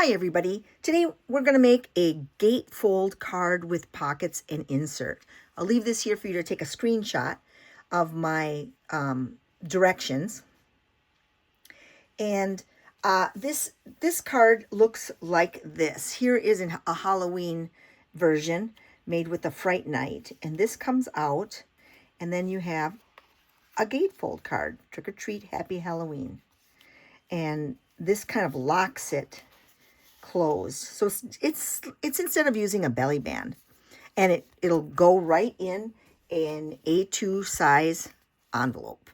Hi everybody. Today we're going to make a gatefold card with pockets and insert. I'll leave this here for you to take a screenshot of my directions. And this card looks like this. Here is a Halloween version made with a Fright Night. And this comes out, and then you have a gatefold card. Trick or treat, happy Halloween. And this kind of locks it closed. So it's instead of using a belly band, and it'll go right in an A2 size envelope.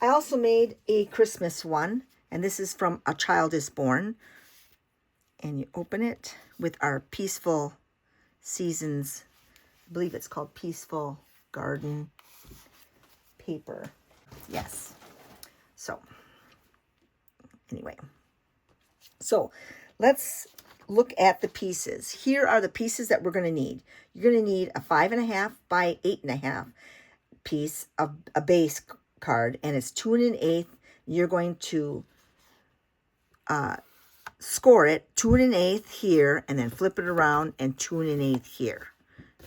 I also made a Christmas one, and this is from A Child is Born. And you open it with our Peaceful Seasons, I believe it's called Peaceful Garden paper. Yes. So anyway, so let's look at the pieces. Here are the pieces that we're going to need. You're going to need a 5.5 by 8.5 piece of a base card, and it's 2 1/8. You're going to score it 2 1/8 here, and then flip it around and 2 1/8 here.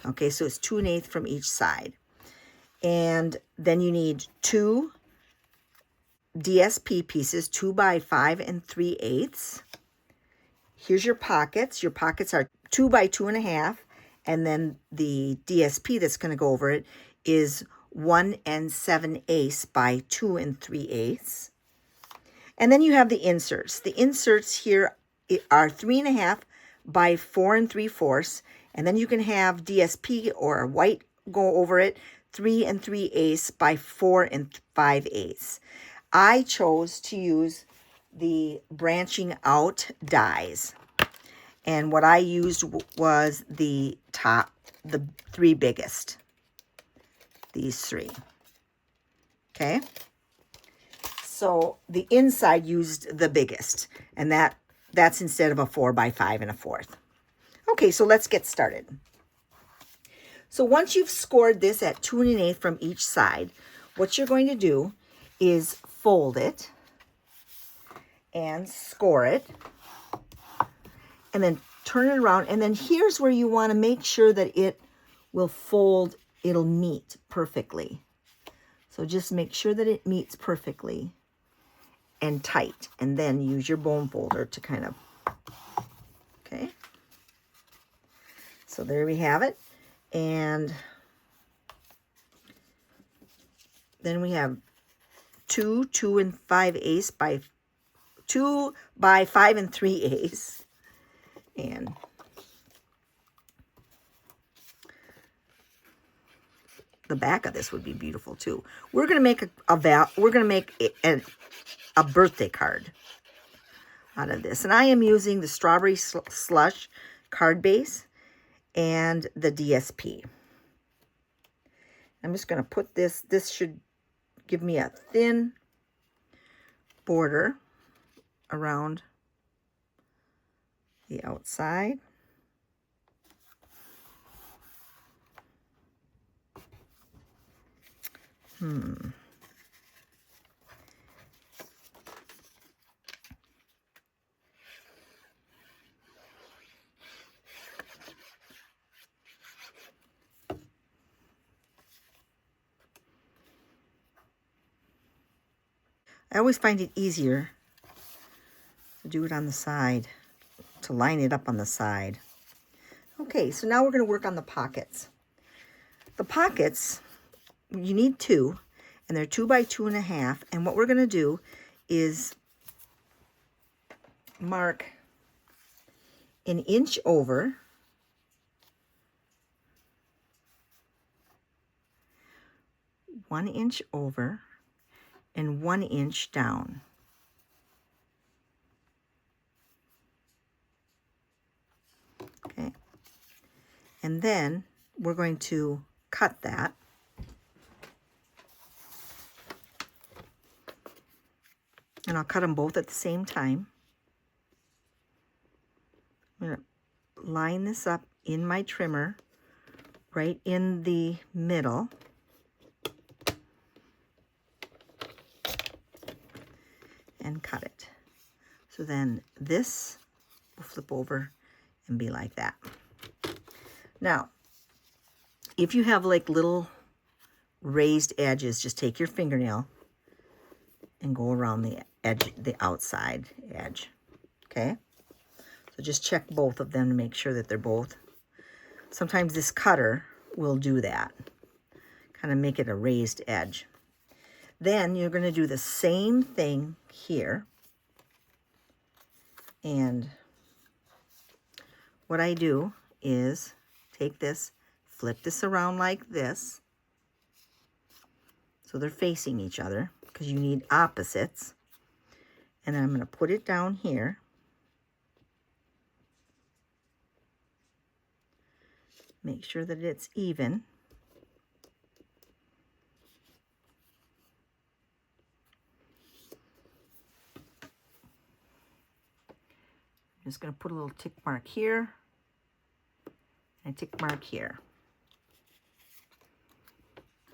Okay, so it's 2 1/8 from each side. And then you need 2 DSP pieces, 2 by 5 3/8. Here's your pockets. Your pockets are 2 by 2.5, and then the DSP that's going to go over it is 1 7/8 by 2 3/8. And then you have the inserts. The inserts here are 3.5 by 4 3/4, and then you can have DSP or white go over it, 3 3/8 by 4 5/8. I chose to use the branching out dies, and what I used was the 3 biggest, these 3. Okay, so the inside used the biggest, and that's instead of a 4 by 5 1/4. Okay, so let's get started. So once you've scored this at 2 1/8 from each side, what you're going to do is fold it and score it, and then turn it around. And then here's where you want to make sure that it will fold, it'll meet perfectly. So just make sure that it meets perfectly and tight, and then use your bone folder to kind of, okay. So there we have it. And then we have 2 5/8 by 2 by 5 3/8, and the back of this would be beautiful too. We're gonna make a birthday card out of this, and I am using the Strawberry Slush card base and the DSP. I'm just gonna put this. This should give me a thin border around the outside. I always find it easier to do it on the side, to line it up on the side. Okay, so now we're going to work on the pockets. The pockets, you need 2, and they're 2 by 2.5. And what we're going to do is mark 1 inch over, 1 inch over, and 1 inch down. Okay, and then we're going to cut that. And I'll cut them both at the same time. I'm going to line this up in my trimmer right in the middle. And cut it. So then this will flip over and be like that. Now, if you have like little raised edges, just take your fingernail and go around the edge, the outside edge, okay? So just check both of them to make sure that they're both. Sometimes this cutter will do that, kind of make it a raised edge. Then you're going to do the same thing here. And what I do is take this, flip this around like this, so they're facing each other, because you need opposites. And then I'm going to put it down here. Make sure that it's even. I'm just going to put a little tick mark here and a tick mark here.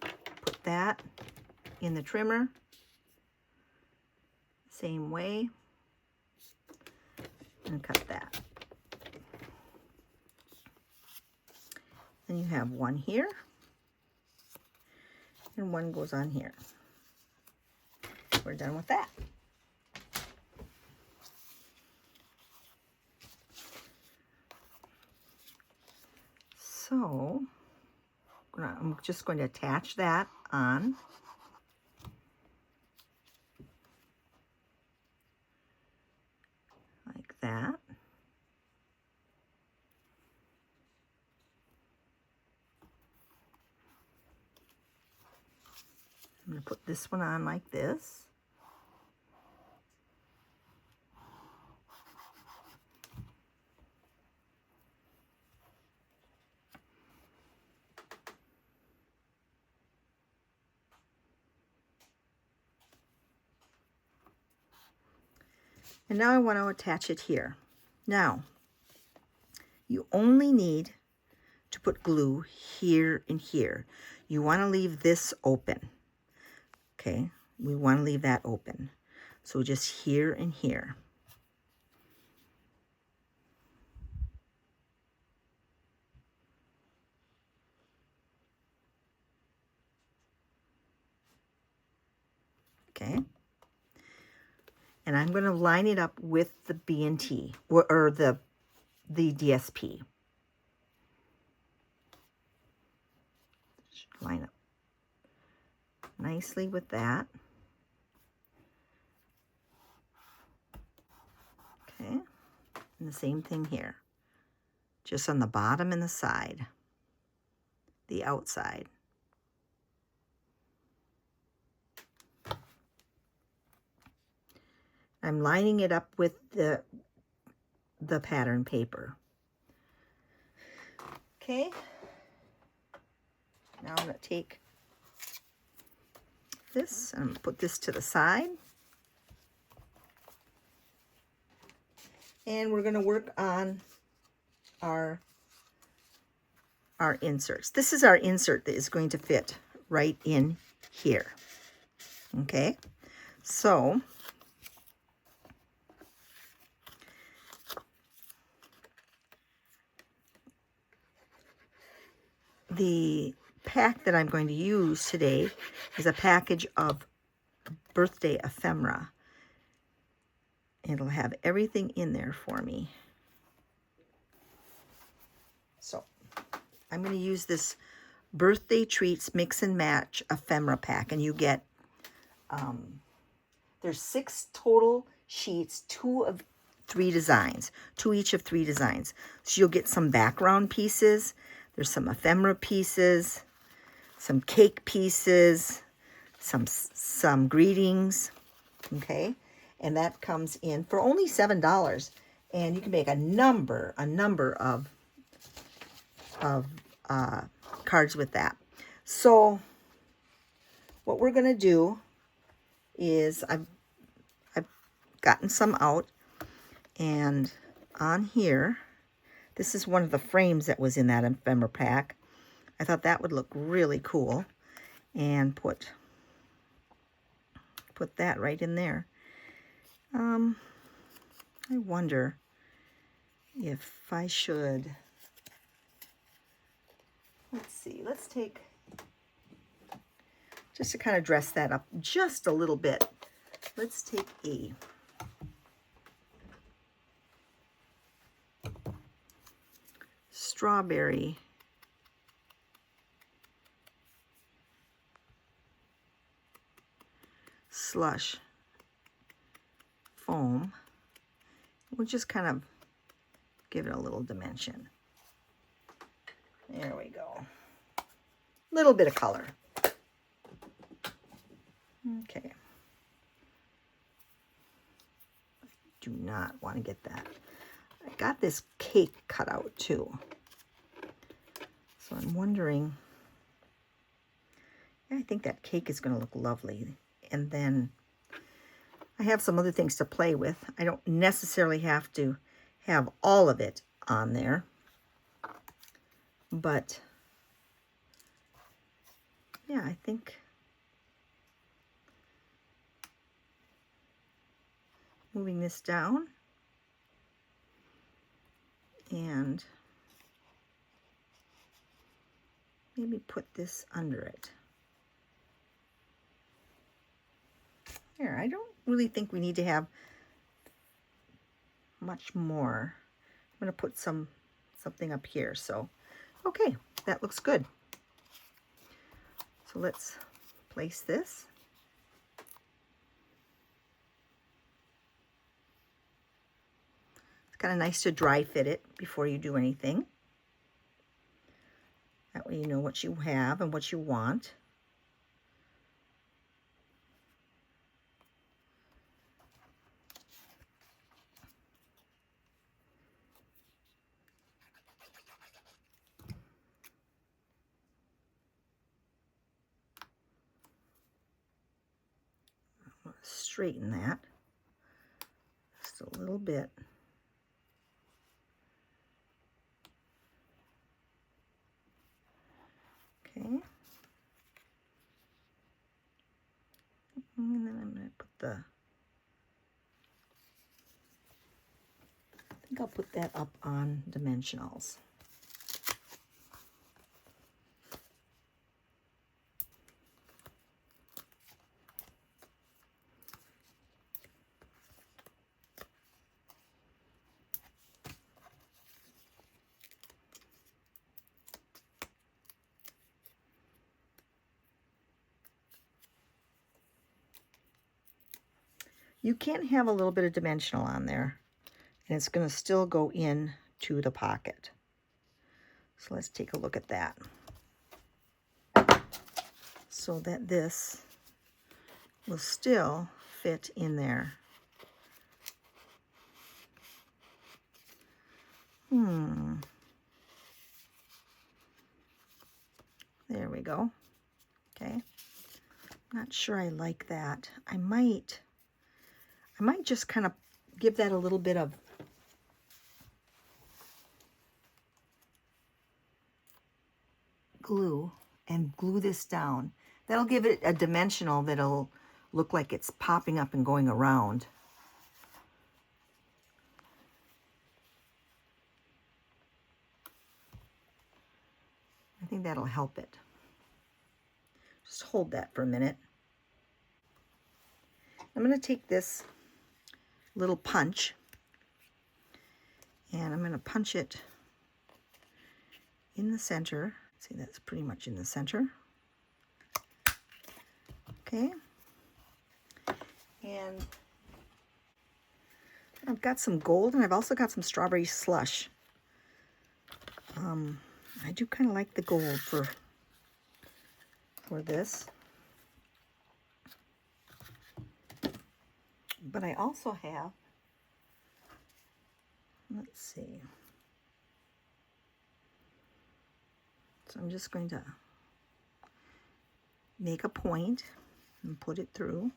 Put that in the trimmer, same way, and cut that. Then you have one here, and one goes on here. We're done with that. So, I'm just going to attach that on. Like that. I'm going to put this one on like this. And now I want to attach it here. Now, you only need to put glue here and here. You want to leave this open. Okay, we want to leave that open. So just here and here. Okay. And I'm going to line it up with the B&T or the DSP. Should line up nicely with that. Okay. And the same thing here. Just on the bottom and the side. The outside. I'm lining it up with the pattern paper. Okay. Now I'm going to take this and I'm going to put this to the side. And we're going to work on our inserts. This is our insert that is going to fit right in here. Okay. So the pack that I'm going to use today is a package of birthday ephemera. It'll have everything in there for me. So I'm going to use this Birthday Treats Mix and Match ephemera pack, and you get there's 6 total sheets, 2 each of 3 designs. So you'll get some background pieces. There's some ephemera pieces, some cake pieces, some greetings, okay? And that comes in for only $7, and you can make a number of cards with that. So what we're gonna do is I've gotten some out, and on here, this is one of the frames that was in that ephemera pack. I thought that would look really cool, and put that right in there. I wonder if I should, let's see, let's take, just to kind of dress that up just a little bit, let's take a strawberry slush foam. We'll just kind of give it a little dimension. There we go. Little bit of color. Okay. I do not want to get that. I got this cake cut out too. So I'm wondering, yeah, I think that cake is going to look lovely. And then I have some other things to play with. I don't necessarily have to have all of it on there, but yeah, I think moving this down and maybe put this under it. Here, I don't really think we need to have much more. I'm going to put something up here. So, okay, that looks good. So let's place this. It's kind of nice to dry fit it before you do anything. That way you know what you have and what you want. Straighten that just a little bit. Okay. And then I'm going to put the, I think I'll put that up on dimensionals. You can have a little bit of dimensional on there, and it's going to still go in to the pocket. So let's take a look at that. So that this will still fit in there. There we go. Okay. Not sure I like that. I might just kind of give that a little bit of glue and glue this down. That'll give it a dimensional that'll look like it's popping up and going around. I think that'll help it. Just hold that for a minute. I'm going to take this little punch and I'm going to punch it in the center. See, that's pretty much in the center. Okay. And I've got some gold and I've also got some strawberry slush. I do kind of like the gold for this. But I also have, let's see. So I'm just going to make a point and put it through.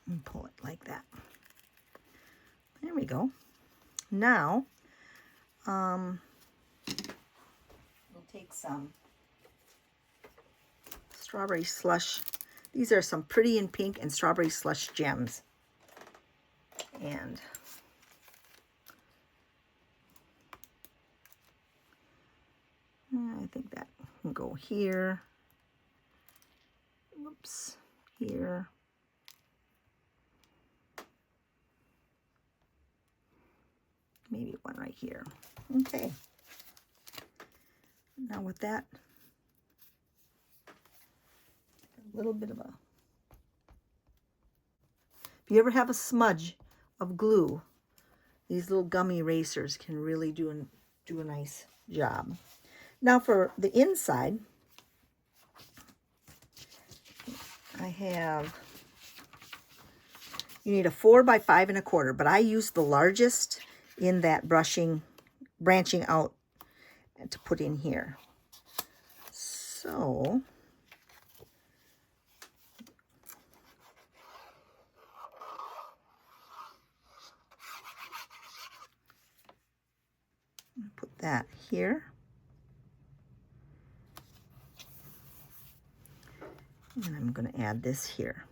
And pull it like that. There we go. Now, take some strawberry slush. These are some Pretty in Pink and Strawberry Slush gems. And I think that can go here. Whoops, here. Maybe one right here. Okay. Now with that, a little bit of a, if you ever have a smudge of glue, these little gummy erasers can really do a nice job. Now for the inside, I have, you need a 4 by 5 1/4, but I use the largest in that branching out to put in here. So put that here. And I'm going to add this here.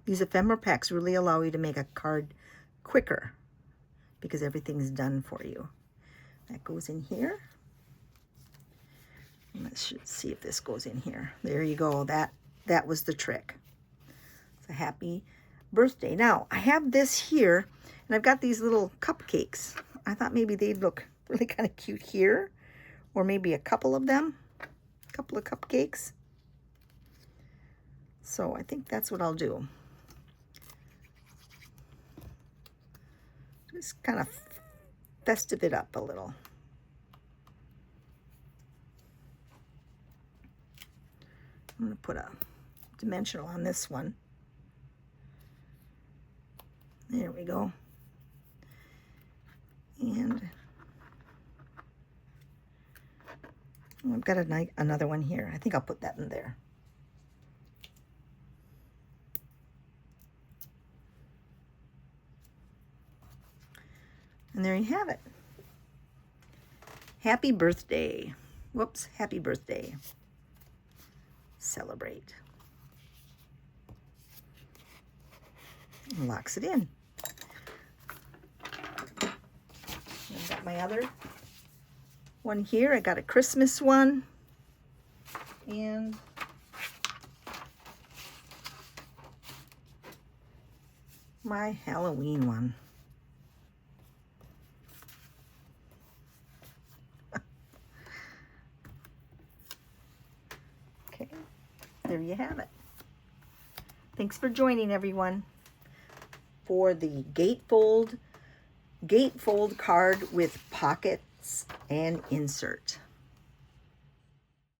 These ephemera packs really allow you to make a card quicker because everything's done for you. That goes in here. Let's see if this goes in here. There you go. That was the trick. It's a happy birthday. Now, I have this here, and I've got these little cupcakes. I thought maybe they'd look really kind of cute here, or maybe a couple of them, a couple of cupcakes. So I think that's what I'll do. Just kind of festive it up a little. I'm going to put a dimensional on this one. There we go. And I've got another one here. I think I'll put that in there. And there you have it. Happy birthday. Whoops, happy birthday. Celebrate. And locks it in. I've got my other one here. I got a Christmas one. And my Halloween one. Okay, there you have it. Thanks for joining, everyone, for the Gatefold card with pockets and insert.